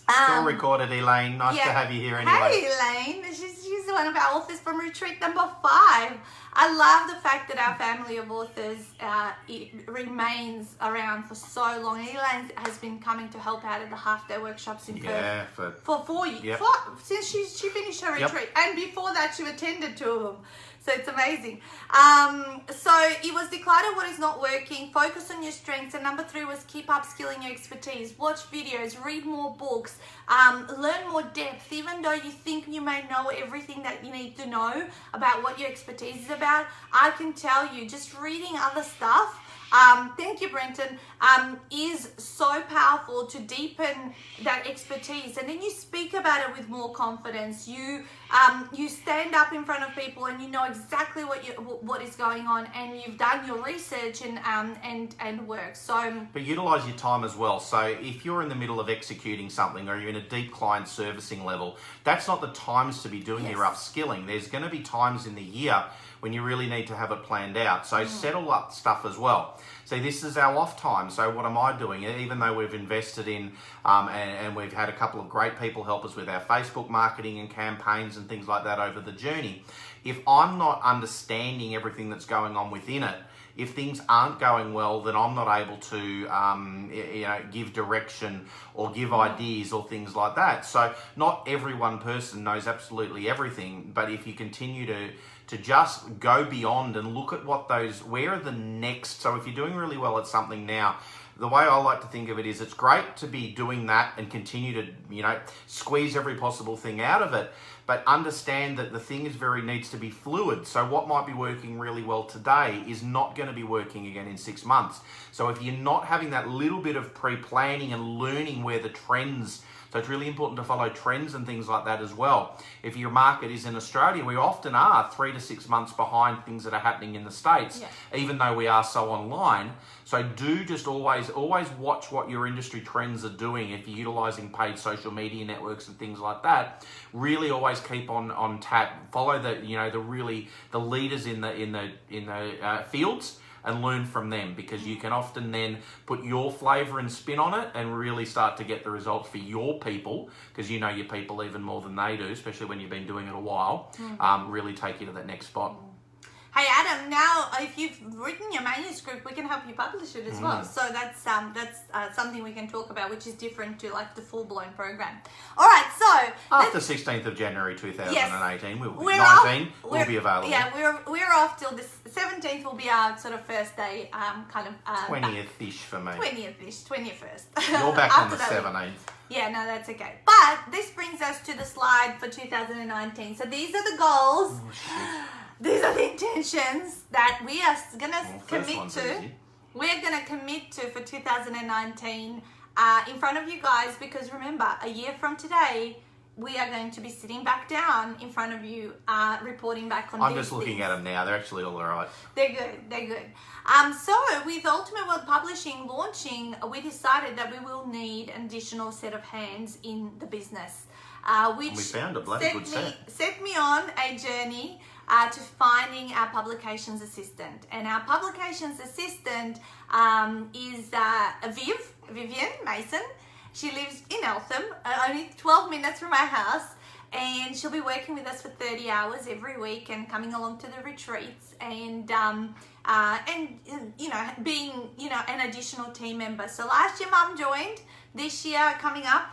It's all recorded, Elaine. Nice to have you here anyway. Hey, Elaine. She's one of our authors from retreat number 5. I love the fact that our family of authors remains around for so long. Elaine has been coming to help out at the half-day workshops in Perth for 4 years. Yep. Since she finished her retreat. And before that, she attended 2 of them. So it's amazing. So it was declutter what is not working, focus on your strengths, and number 3 was keep upskilling your expertise. Watch videos, read more books, learn more depth. Even though you think you may know everything that you need to know about what your expertise is about, I can tell you, just reading other stuff, thank you, Brenton, is so powerful to deepen that expertise. And then you speak about it with more confidence. You stand up in front of people, and you know exactly what is going on, and you've done your research and work. So, but utilize your time as well. So if you're in the middle of executing something, or you're in a deep client servicing level, that's not the times to be doing your upskilling. There's going to be times in the year when you really need to have it planned out. So settle up stuff as well. So this is our off time. So what am I doing? Even though we've invested in and we've had a couple of great people help us with our Facebook marketing and campaigns and things like that over the journey, if I'm not understanding everything that's going on within it, if things aren't going well, then I'm not able to, give direction or give ideas or things like that. So not every one person knows absolutely everything, but if you continue to just go beyond and look at where are the next, so if you're doing really well at something now, the way I like to think of it is it's great to be doing that and continue to, squeeze every possible thing out of it, but understand that the thing needs to be fluid. So what might be working really well today is not going to be working again in 6 months. So if you're not having that little bit of pre-planning and learning where the trends, so it's really important to follow trends and things like that as well. If your market is in Australia, we often are 3 to 6 months behind things that are happening in the States, even though we are so online. So do just always watch what your industry trends are doing. If you're utilizing paid social media networks and things like that, really always keep on tap. Follow the leaders in the fields and learn from them, because you can often then put your flavor and spin on it and really start to get the results for your people, because you know your people even more than they do, especially when you've been doing it a while. Really take you to that next spot. Hey Adam, now if you've written your manuscript, we can help you publish it as well. So that's something we can talk about, which is different to like the full-blown program. All right, so after 16th of January 2018, we'll be available. Yeah, we're off till the 17th. Will be our sort of first day, 20th-ish for me. 21st. You're back on the 17th. Yeah, no, that's okay. But this brings us to the slide for 2019. So these are the goals. Oh, shit. These are the intentions that we are going to commit to. We're going to commit to for 2019 in front of you guys, because remember, a year from today, we are going to be sitting back down in front of you, reporting back on. I'm just looking at them now. They're actually all right. They're good. So with Ultimate World Publishing launching, we decided that we will need an additional set of hands in the business, which we found a bloody good set me on a journey to finding our publications assistant. And our publications assistant is Vivian Mason. She lives in Eltham, only 12 minutes from our house, and she'll be working with us for 30 hours every week and coming along to the retreats and being an additional team member. So last year Mum joined. This year coming up,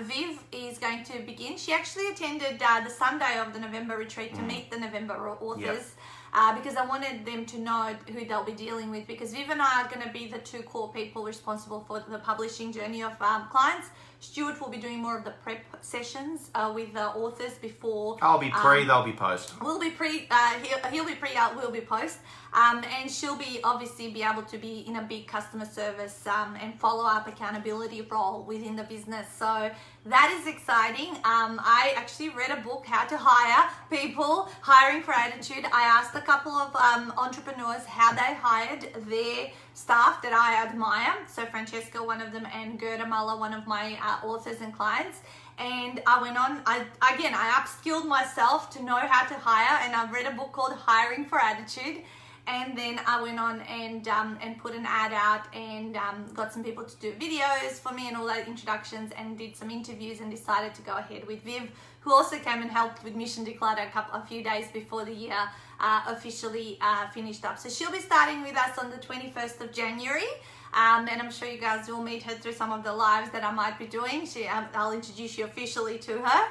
Viv is going to begin. She actually attended the Sunday of the November retreat to meet the November authors, because I wanted them to know who they'll be dealing with, because Viv and I are going to be the two core people responsible for the publishing journey of clients. Stuart will be doing more of the prep sessions with the authors before. I'll be pre, they'll be post. We'll be pre, he'll be pre, we'll be post. And she'll be obviously be able to be in a big customer service and follow-up accountability role within the business. So that is exciting. I actually read a book, How to Hire People, Hiring for Attitude. I asked a couple of entrepreneurs how they hired their staff that I admire. So Francesca, one of them, and Gerda Muller, one of my authors and clients. And I went on, I upskilled myself to know how to hire, and I read a book called Hiring for Attitude. And then I went on and put an ad out and got some people to do videos for me and all that introductions, and did some interviews, and decided to go ahead with Viv, who also came and helped with Mission Declutter a few days before the year officially finished up. So she'll be starting with us on the 21st of January. And I'm sure you guys will meet her through some of the lives that I might be doing. I'll introduce you officially to her.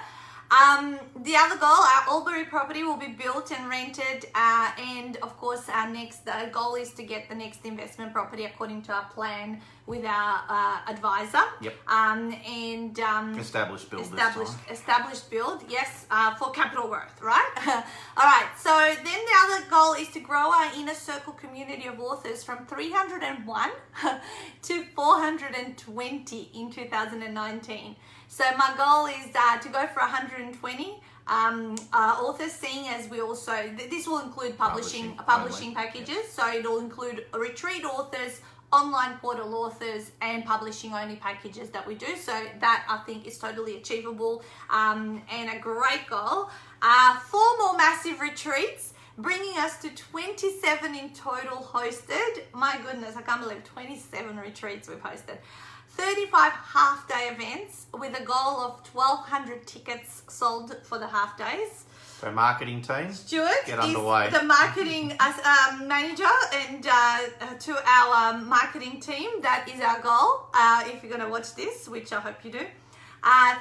The other goal, our Albury property will be built and rented, and of course our next goal is to get the next investment property according to our plan with our advisor. Yep. And established build. Established build, yes, for capital worth, right? All right. So then the other goal is to grow our inner circle community of authors from 301 to 420 in 2019. So my goal is to go for 120 authors, seeing as we also, this will include publishing packages. So it'll include retreat authors, online portal authors, and publishing only packages that we do. So that I think is totally achievable and a great goal. 4 more massive retreats, bringing us to 27 in total hosted. My goodness, I can't believe 27 retreats we've hosted. 35 half-day events with a goal of 1,200 tickets sold for the half days. So marketing team, Stuart get is underway. the marketing manager, and to our marketing team, that is our goal. If you're going to watch this, which I hope you do.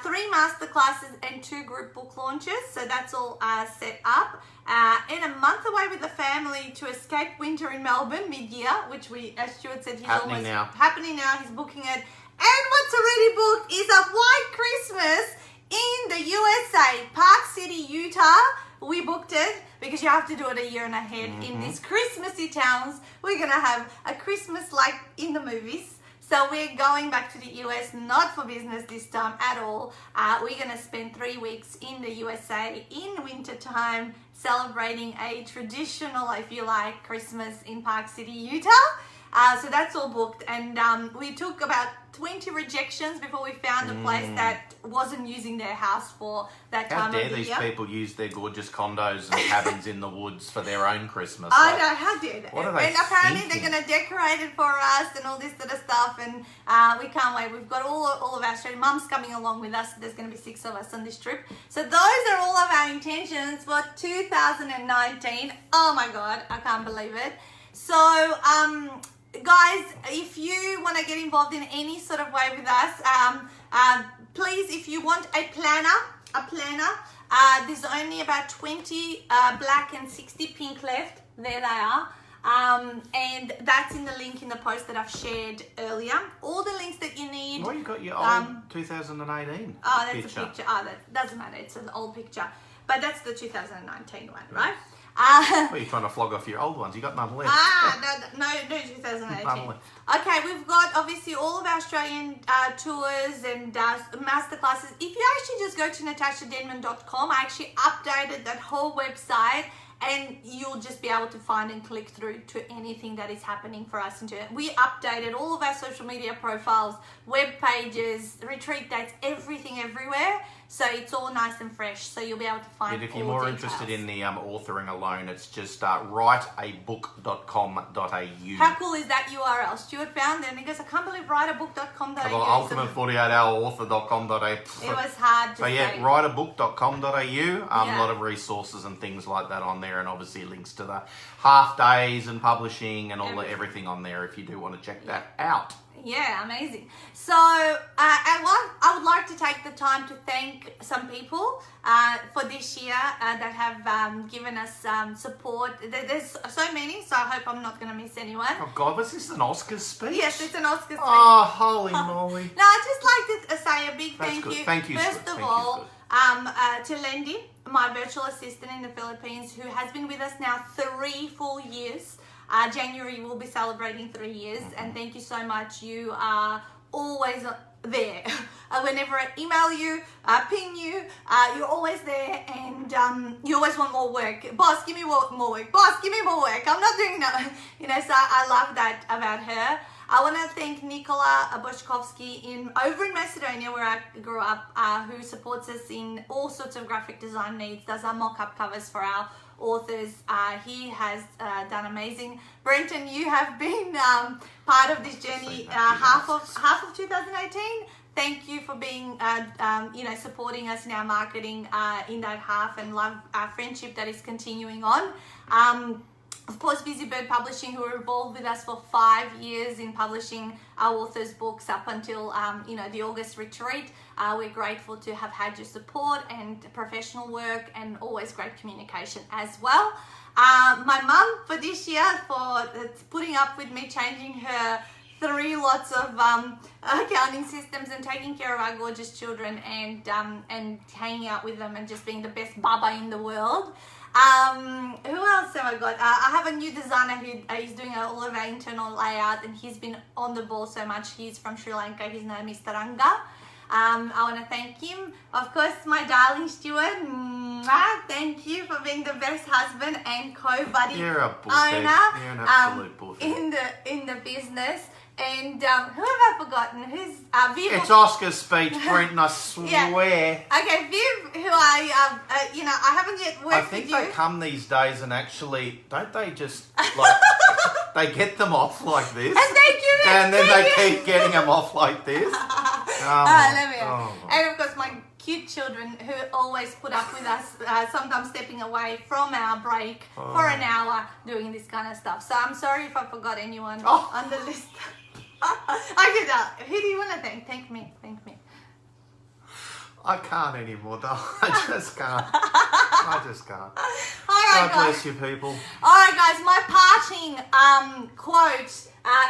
3 masterclasses and 2 group book launches. So that's all set up. And a month away with the family to escape winter in Melbourne mid-year, which we, as Stuart said, he's Happening now. Happening now. He's booking it. And what's already booked is a white Christmas in the USA, Park City, Utah. We booked it because you have to do it a year and ahead. In these Christmassy towns, we're going to have a Christmas like in the movies. So we're going back to the US, not for business this time at all. We're going to spend 3 weeks in the USA in winter time, celebrating a traditional, if you like, Christmas in Park City, Utah. So that's all booked. And we took about 20 rejections before we found a place that wasn't using their house for that time of the year. How dare these people use their gorgeous condos and cabins in the woods for their own Christmas? I know, how dare they? What are they And apparently thinking? they're going to decorate it for us and all this sort of stuff. And we can't wait. We've got all of our Australian mums coming along with us. There's going to be 6 of us on this trip. So those are all of our intentions for 2019. Oh my God, I can't believe it. So, guys, if you want to get involved in any sort of way with us, please, if you want a planner, there's only about 20 black and 60 pink left. There they are. And that's in the link in the post that I've shared earlier. All the links that you need. Well, you got your old 2018 that's picture. a picture. Oh, that doesn't matter. It's an old picture. But that's the 2019 one, right? Well, you're trying to flog off your old ones. You got none left. No, 2018. None left. Okay, we've got obviously all of our Australian tours and masterclasses. If you actually just go to natashadenman.com, I actually updated that whole website, and you'll just be able to find and click through to anything that is happening for us. We updated all of our social media profiles, web pages, retreat dates, everything everywhere. So it's all nice and fresh. So you'll be able to find. And if you're all more details. interested in the authoring alone, it's just writeabook.com.au. How cool is that URL? Stuart found it and he goes, I can't believe writeabook.com.au. ultimate48hourauthor.com.au. It was hard to So yeah, say. writeabook.com.au. A lot of resources and things like that on there, and obviously links to the half days and publishing and everything on there if you do want to check that out. Yeah, amazing. So I would like to take the time to thank some people for this year that have given us support. There's so many, so I hope I'm not going to miss anyone. Oh God, was this an Oscars speech? Yes, it's an Oscar speech. Oh, holy moly. No, I'd just like to say a big That's thank good. you. Thank you, First Stuart. of Thank you, all, to Lendi, my virtual assistant in the Philippines, who has been with us now 3 full years. January we'll be celebrating 3 years, and thank you so much. You are always there. Whenever I email you, ping you, you're always there, and you always want more work. Boss, give me more work. Boss, give me more work. I'm not doing that. So I love that about her. I want to thank Nikola Boshkovsky over in Macedonia, where I grew up, who supports us in all sorts of graphic design needs, does our mock-up covers for our authors. He has done amazing. Brenton, you have been part of this journey half of 2018. Thank you for being, supporting us in our marketing in that half, and love our friendship that is continuing on. Of course, Busy Bird Publishing, who are involved with us for 5 years in publishing our authors' books up until, the August retreat. We're grateful to have had your support and professional work, and always great communication as well. My mum for this year, for putting up with me changing her 3 lots of accounting systems and taking care of our gorgeous children, and hanging out with them and just being the best baba in the world. Who else have I got? I have a new designer who is doing all of our internal layout, and he's been on the ball so much. He's from Sri Lanka. His name is Taranga. I want to thank him. Of course, my darling Stuart. Thank you for being the best husband and co-buddy You're a bullhead. owner You're an absolute bullhead. in the business. And who have I forgotten? Who's Viv? It's Oscar's speech, Brenton, I swear. Okay, Viv, who I haven't yet worked I think with you. they come these days and actually, don't they just, like, they get them off like this? And thank you, and then they keep getting them off like this. And of course, my cute children who always put up with us, sometimes stepping away from our break for an hour doing this kind of stuff. So I'm sorry if I forgot anyone on the list. Okay, who do you want to thank? Thank me. I can't anymore, though. I just can't. I just can't. All right, God bless you, people. All right, guys, my parting quote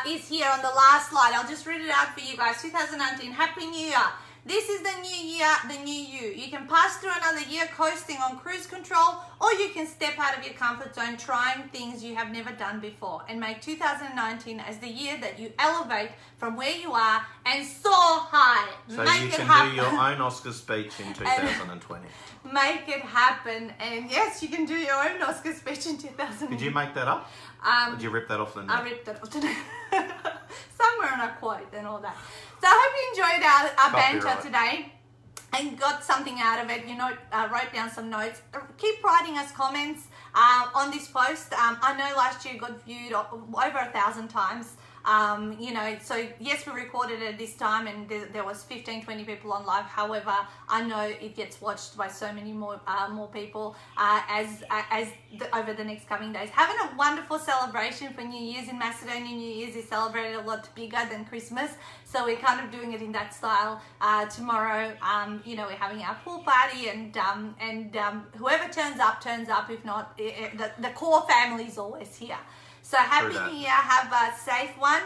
is here on the last slide. I'll just read it out for you guys. 2019, Happy New Year. This is the new year, the new you. You can pass through another year coasting on cruise control, or you can step out of your comfort zone trying things you have never done before and make 2019 as the year that you elevate from where you are and soar high. So make you it can happen. do your own Oscar speech in 2020. Make it happen. And yes, you can do your own Oscar speech in 2020. Did you make that up? Or did you rip that off the net? I ripped it off the net. Somewhere on a quote and all that. So I hope you enjoyed our banter today and got something out of it. You know, wrote down some notes. Keep writing us comments on this post. I know last year got viewed over 1,000 times. You know, so yes, we recorded it this time and there was 15, 20 people on live. However, I know it gets watched by so many more people over the next coming days. Having a wonderful celebration for New Year's in Macedonia. New Year's is celebrated a lot bigger than Christmas. So we're kind of doing it in that style. Tomorrow, you know, we're having our pool party and whoever turns up. If not, the core family is always here. So happy New Year, have a safe one.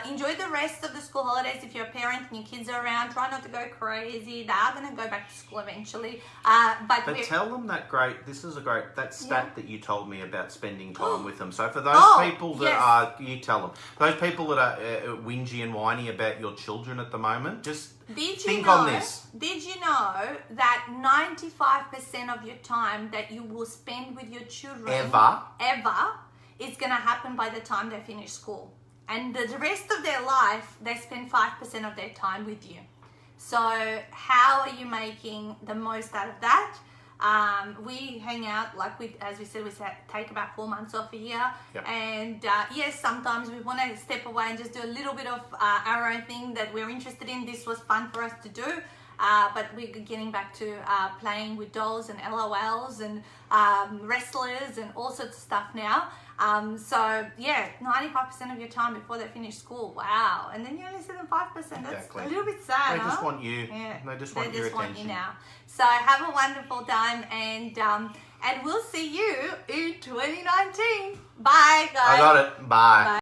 Enjoy the rest of the school holidays. If you're a parent and your kids are around, try not to go crazy. They are going to go back to school eventually. But tell them that stat that you told me about spending time with them. So for those people that you tell them, those people that are whingy and whiny about your children at the moment, just think on this. Did you know that 95% of your time that you will spend with your children ever is going to happen by the time they finish school? And the rest of their life, they spend 5% of their time with you. So how are you making the most out of that? We hang out, as we said, we take about 4 months off a year. Yep. And yes, sometimes we want to step away and just do a little bit of our own thing that we're interested in. This was fun for us to do. But we're getting back to playing with dolls and LOLs and wrestlers and all sorts of stuff now. So yeah, 95% of your time before they finish school. Wow. And then you only see them 5%. That's a little bit sad. They just want you. Yeah. They just want your attention. Want you now. So have a wonderful time and we'll see you in 2019. Bye, guys. I got it. Bye.